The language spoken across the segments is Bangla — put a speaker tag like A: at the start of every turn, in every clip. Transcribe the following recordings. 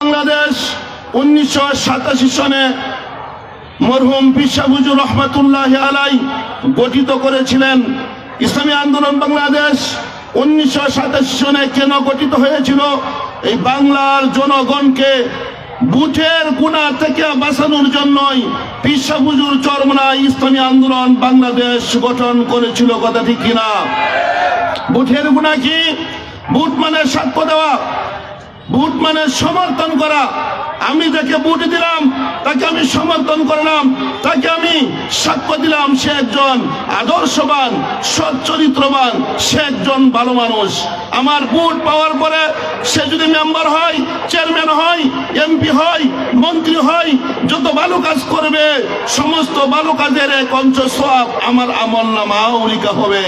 A: বাংলাদেশ 1987 সনে মরহুম পীর সাহেব হুজুর রহমাতুল্লাহি আলাই গঠিত করেছিলেন। ইসলামী আন্দোলন বাংলাদেশ 1987 সনে কেন গঠিত হয়েছিল? এই বাংলার জনগণকে বুথের গুনাহ থেকে বাঁচানোর জন্যই পীর সাহেব হুজুর চরমনায় ইসলামী আন্দোলন বাংলাদেশ গঠন করেছিল। কথা ঠিক কিনা? বুথের গুনাহ কি? বুথ মানে সাক্ষ্য দেওয়া, বুথ মানে সমর্থন করা। আমি যাকে ভোট দিলাম তাকে আমি সমর্থন করলাম, তাকে আমি সাক্ষ্য দিলাম সে একজন আদর্শবান, সচ্চরিত্রবান, সে একজন ভালো মানুষ। আমার ভোট পাওয়ার পরে সে যদি মেম্বার হয়, চেয়ারম্যান হয়, এমপি হয়, মন্ত্রী হয়, যত ভালো কাজ করবে সমস্ত ভালো কাজের এক অংশ সওয়াব আমার আমলনামাও লেখা হবে।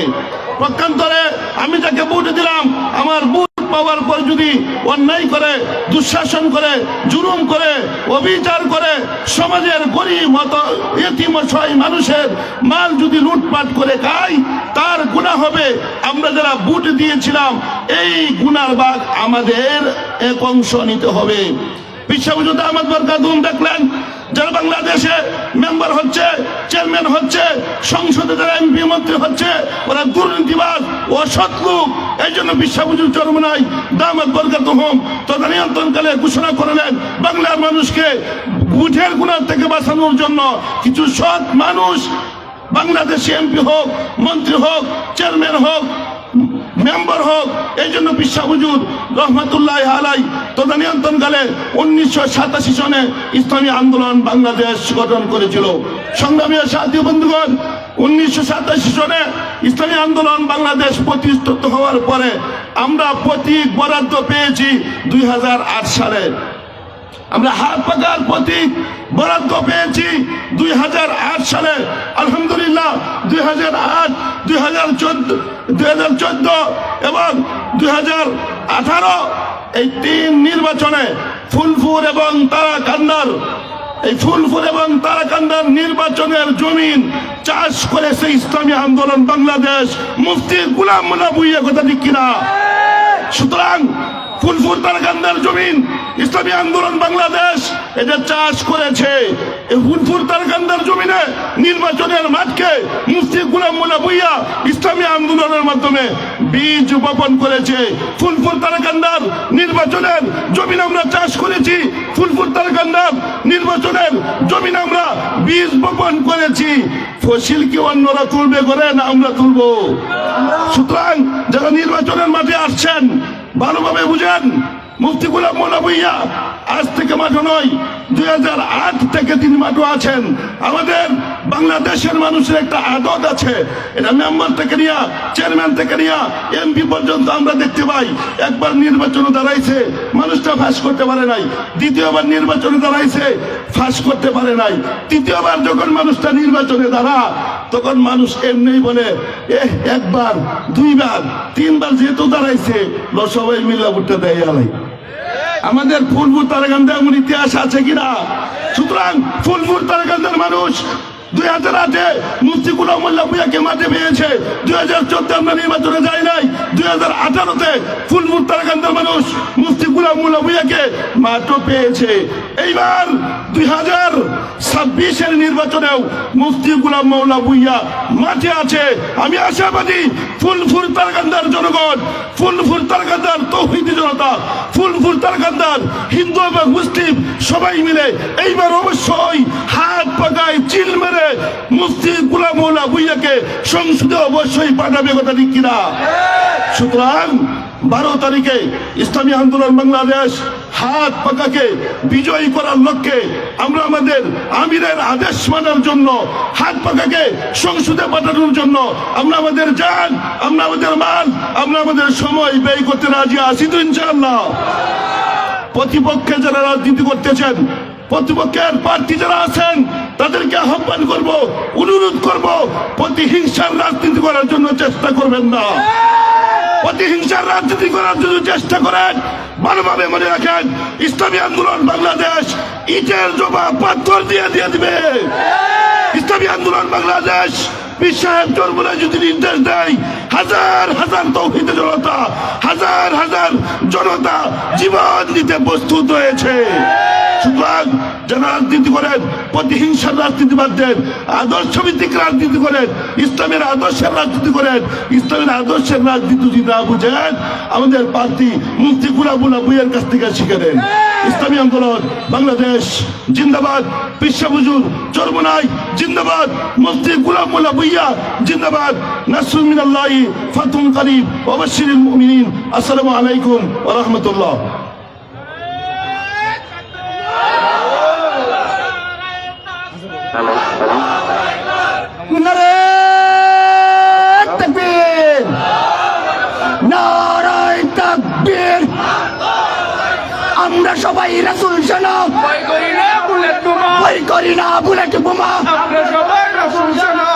A: পক্ষান্তরে আমি যাকে ভোট দিলাম, আমার ভোট পাওয়ার পর যদি অন্যায় করে, দুঃশাসন করে, জুলুম করে, অবিচার করে, সমাজের গরিব মত এতিম অসহায় মানুষের মাল যদি লুটপাট করে খায়, তার গুনাহ হবে। আমরা যারা ভোট দিয়েছিলাম এই গুনার ভাগ আমাদের এক অংশ নিতে হবে। বিশ্ববিদ্যালয় আহমদ বরকাতুম দেখলেন যারা বাংলাদেশে মেম্বার হচ্ছে, চেয়ারম্যান হচ্ছে, সংসদে যারা এমপি মন্ত্রী হচ্ছে, ওরা দুর্নীতিবাজ, অসৎ লোক। এই জন্য বিশ্ববিদ্যালয় চরমনায় দামাত বরকাতুহুম তদানীন্তনকালে ঘোষণা করলেন বাংলার মানুষকে বুথের গুনাহ থেকে বাঁচানোর জন্য কিছু সৎ মানুষ বাংলাদেশে এমপি হোক, মন্ত্রী হোক, চেয়ারম্যান হোক, মেম্বার হোক। এই জন্য পীর সাহেব হুজুর রহমাতুল্লাহি আলাই তদানীন্তনকালে 1987 সনে ইসলামী আন্দোলন বাংলাদেশ গঠন করেছিল। সংগ্রামী সাথী বন্ধুগণ, 1987 সনে ইসলামী আন্দোলন বাংলাদেশ প্রতিষ্ঠিত হওয়ার পরে আমরা প্রতীক বরাদ্দ পেয়েছি 2008 সালে। আমরা হাত পাকার প্রতীক বরাদ্দ পেয়েছি 2008 সালে। আলহামদুলিল্লাহ 2008, 2014 এবং 2018 এই 3 নির্বাচনে ফুলপুর এবং তারাকান্দার নির্বাচনের জমিন চাষ করেছে ইসলামী আন্দোলন বাংলাদেশ, মুফতি গোলাম মোল্লা ভূঁইয়া। কথা ঠিক কিনা? সুতরাং ফুলপুর তারাকান্দার জমিন ইসলামী আন্দোলন বাংলাদেশ এটা চাষ করেছে। এই ফুলপুর তারাকান্দার জমিনে নির্বাচনের মাঠকে মুফতি গোলাম মোল্লা ভূঁইয়া ইসলামী আন্দোলনের মাধ্যমে বীজ বপন করেছে। ফুলপুর তারাকান্দার নির্বাচনের জমিন আমরা চাষ করেছি, ফুলপুর তারাকান্দার নির্বাচনের জমিন আমরা বীজ বপন করেছি। ফসিল কি অন্যরা তুলবে করে না আমরা তুলবো? সুতরাং যারা নির্বাচনের মাঠে আসছেন ভালোভাবে বুঝেন, মুফতি গোলাম মোল্লা ভূঁইয়া আজ থেকে মাঠে নয়, 2008 থেকে তিনি মাঠে আছেন। আমাদের বাংলাদেশের মানুষের একটা আদত আছে, এটা মেম্বার থেকে নিয়ে, চেয়ারম্যান থেকে নিয়ে এমপি পর্যন্ত আমরা দেখতে পাই। একবার নির্বাচনে দাঁড়াইছে, মানুষটা ফাঁস করতে পারে নাই। দ্বিতীয়বার নির্বাচনে দাঁড়াইছে, ফাঁস করতে পারে নাই। তৃতীয়বার যখন মানুষটা নির্বাচনে দাঁড়া, তখন মানুষ এমনি বলে একবার, দুইবার, তিনবার যেহেতু দাঁড়াইছে সবাই মিল্লা ভুট্টা দেয় আলাই। আমাদের ফুলপুর তারাকান্দা এমন ইতিহাস আছে কিনা? সুতরাং ফুলপুর তারাকান্দার মানুষ 2008-এ মুফতি গোলাম মোল্লা ভূঁইয়াকে মাঠে পেয়েছে। 2014 আমরা নির্বাচনে যাই নাই, 2018-তে ফুলপুর তারাকান্দার মানুষ মুফতি গোলাম মোল্লা ভূঁইয়াকে মাঠে পেয়েছে। এইবার 2026-এর নির্বাচনেও মুফতি গোলাম মোল্লা ভূঁইয়া মাঠে আছে। আমি আশাবাদী ফুলপুর তারাকান্দার জনগণ, ফুলপুর তারাকান্দার তৌহিদি জনতা, ফুলপুর তারাকান্দার হিন্দু এবং মুসলিম সবাই মিলে এইবার অবশ্যই হাত পাকায় চিল মেরে মুফতি গোলাম মোল্লা ভূঁইয়াকে সংসদে অবশ্যই পাঠাবে। কথা ঠিক কিনা? সুতরাং 12 তারিখে ইসলামী আন্দোলন বাংলাদেশ হাত পাকাকে বিজয়ী করার লক্ষ্যে আমরা আমাদের আমিরের আদেশ মানার জন্য, হাত পাকাকে সংসদে পাঠানোর জন্য আমরা আমাদের জান, আমরা আমাদের মাল, আমরা আমাদের সময় ব্যয় করতে রাজি আছি তো ইনশাআল্লাহ। প্রতিপক্ষে যারা রাজনীতি করতেছেন, প্রতিপক্ষের প্রার্থী যারা আছেন তাদেরকে আহ্বান করব, অনুরোধ করব, প্রতিহিংসার রাজনীতি করার জন্য চেষ্টা করবেন না। প্রতিহিংসার রাজনীতি করার জন্য চেষ্টা করেন, ভালোভাবে মনে রাখেন ইসলামী আন্দোলন বাংলাদেশ ইটের জবাব পাথর দিয়ে দিবে। ইসলামী আন্দোলন বাংলাদেশ পীর সাহেব চরমুনা যদি নির্দেশ দেয়, হাজার হাজার তৌহিদ জনতা, হাজার হাজার জনতা জীবন দিতে প্রস্তুত হয়েছে। সুতরাং যারা রাজনীতি করেন, প্রতিহিংসার রাজনীতি বাদ দেন, আদর্শ ভিত্তিক রাজনীতি করেন, ইসলামের আদর্শের রাজনীতি করেন। ইসলামের আদর্শের রাজনীতি যদি না বুঝেন, আমাদের প্রার্থী মুফতি গুলাবুল্লাহ বুইয়ের কাছ থেকে শিখে নেন। ইসলামী আন্দোলন বাংলাদেশ জিন্দাবাদ, পীর সাহেব হুজুর চরমুনাই জিন্দাবাদ, মুফতি গুলাবুল্লাহ বুইয়া জিন্দাবাদ। নাসরুম মিনাল্লাহি ফাতহুন করিব ওয়া বাশশিরিল মুমিনিন। আসসালামু আলাইকুম ওয়া রাহমাতুল্লাহ।
B: নারে তাকবীর, নারায়ে তাকবীর। আমরা সবাই রাসূল শোনো,
C: ভয় করি না বুলেট বোমা,
B: ভয় করি না বুলেট বোমা।
C: আমরা সবাই রাসূল শোনো।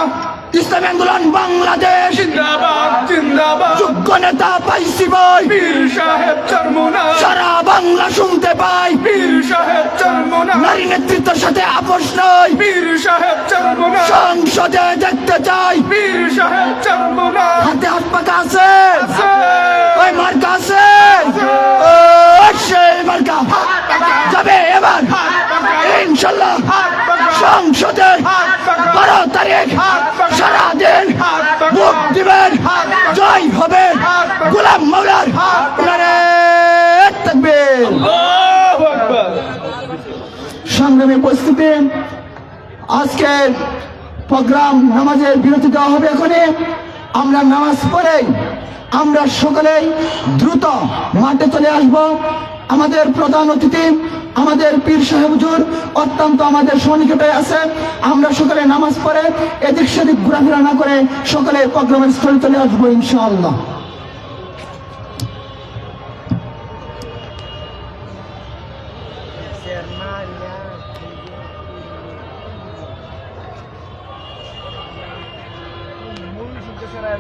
B: ইসলামী আন্দোলন বাংলাদেশ
C: জিন্দাবাদ জিন্দাবাদ,
B: যোগ্য নেতা পাইছি বই,
C: পীর সাহেব চরমুনাই,
B: সারা বাংলা শুনতে পাই।
C: পীর সাহেব চরমুনাই,
B: নারী নেতৃত্বের সাথে আপোষ নয়,
C: পীর সাহেব চরমুনাই,
B: সংসদে দেখতে চাই।
C: পীর সাহেব চরমুনাই।
B: হাতে হাত পাকা আছে,
C: আছে,
B: ওই মার্কা আছে, ও সেই মার্কা যাবে এবার ইনশাল্লাহ। সংসদে 12 তারিখ সারাদিন ভোট দিবেন, জয় হবে গোলাম মাওলার। নারায়ে তাকবীর।
C: আল্লাহু আকবার।
B: সংগ্রামী উপস্থিতি, আজকের প্রোগ্রাম নামাজের বিরতি দেওয়া হবে। এখনই আমরা নামাজ পড়ে আমরা সকলেই দ্রুত মাঠে চলে আসব। আমাদের প্রধান অতিথি আমাদের পীর সাহেব হুজুর অত্যন্ত আমাদের সন্নিকটে আছে। আমরা সকলে নামাজ পড়ে এদিক সেদিক ঘোরাফেরা না করে সকলে প্রোগ্রামের স্থলে চলে আসবো ইনশাআল্লাহ।
D: Muy sin que será